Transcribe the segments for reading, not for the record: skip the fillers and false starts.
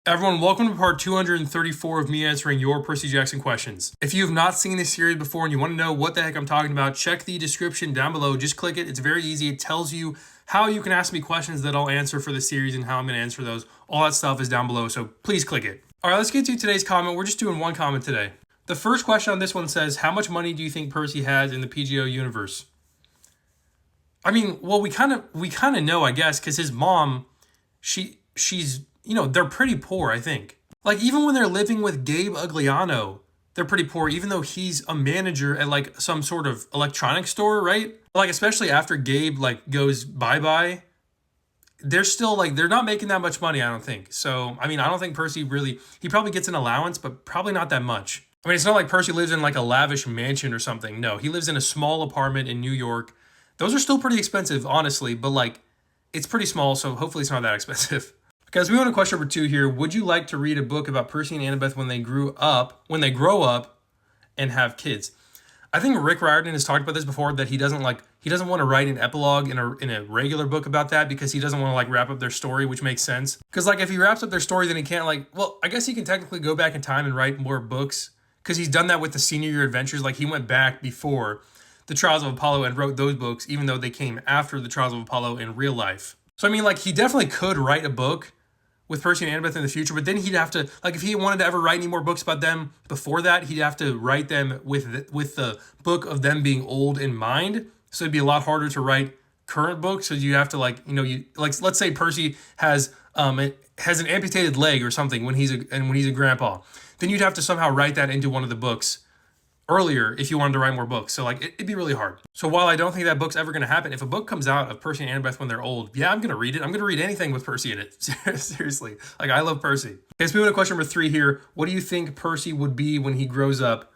Everyone, welcome to part 234 of me answering your Percy Jackson questions. If you have not seen this series before and you want to know what the heck I'm talking about, check the description down below. Just click it. It's very easy. It tells you how you can ask me questions that I'll answer for the series and how I'm going to answer those. All that stuff is down below, so please click it. All right, let's get to today's comment. We're just doing one comment today. The first question on this one says, how much money do you think Percy has in the PGO universe? I mean, well, we kind of know, I guess, because his mom, she's they're pretty poor, I think. Like, even when they're living with Gabe Ugliano, they're pretty poor, even though he's a manager at, like, some sort of electronics store, right? Like, especially after Gabe, like, goes bye-bye, they're still, like, they're not making that much money, I don't think. So, I mean, I don't think Percy really, he probably gets an allowance, but probably not that much. I mean, it's not like Percy lives in, like, a lavish mansion or something. No, he lives in a small apartment in New York. Those are still pretty expensive, honestly, but, like, it's pretty small, so hopefully it's not that expensive. Guys, we want to question number 2 here. Would you like to read a book about Percy and Annabeth when they grow up and have kids? I think Rick Riordan has talked about this before, that he doesn't want to write an epilogue in a regular book about that because he doesn't want to, like, wrap up their story, which makes sense. Because, like, if he wraps up their story, then he can't, like, well, I guess he can technically go back in time and write more books because he's done that with the senior year adventures. Like, he went back before the Trials of Apollo and wrote those books, even though they came after the Trials of Apollo in real life. So, I mean, like, he definitely could write a book with Percy and Annabeth in the future, but then he'd have to, like, if he wanted to ever write any more books about them before that, he'd have to write them with the book of them being old in mind. So it'd be a lot harder to write current books. So you have to, like, let's say Percy has an amputated leg or something when he's a grandpa, then you'd have to somehow write that into one of the books earlier if you wanted to write more books. So, like, it'd be really hard. So while I don't think that book's ever going to happen, if a book comes out of Percy and Annabeth when they're old, yeah, I'm going to read it. I'm going to read anything with Percy in it. Seriously. Like, I love Percy. Okay, so we move on to question number 3 here. What do you think Percy would be when he grows up?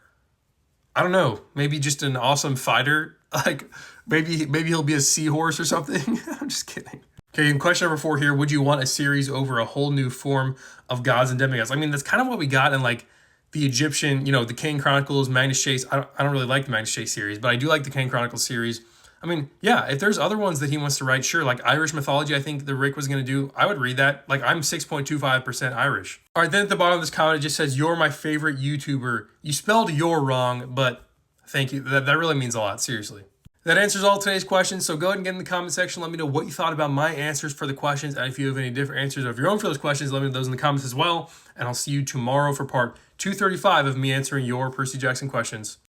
I don't know. Maybe just an awesome fighter. Like, maybe he'll be a seahorse or something. I'm just kidding. Okay, and question number 4 here. Would you want a series over a whole new form of gods and demigods? I mean, that's kind of what we got in, like, the Egyptian, the Kane Chronicles, Magnus Chase. I don't really like the Magnus Chase series, but I do like the Kane Chronicles series. I mean, yeah, if there's other ones that he wants to write, sure. Like Irish mythology, I think that Rick was going to do, I would read that. Like, I'm 6.25% Irish. All right, then at the bottom of this comment, it just says, you're my favorite YouTuber. You spelled "you're" wrong, but thank you. That really means a lot, seriously. That answers all today's questions, so go ahead and get in the comment section. Let me know what you thought about my answers for the questions, and if you have any different answers of your own for those questions, let me know those in the comments as well, and I'll see you tomorrow for part 235 of me answering your Percy Jackson questions.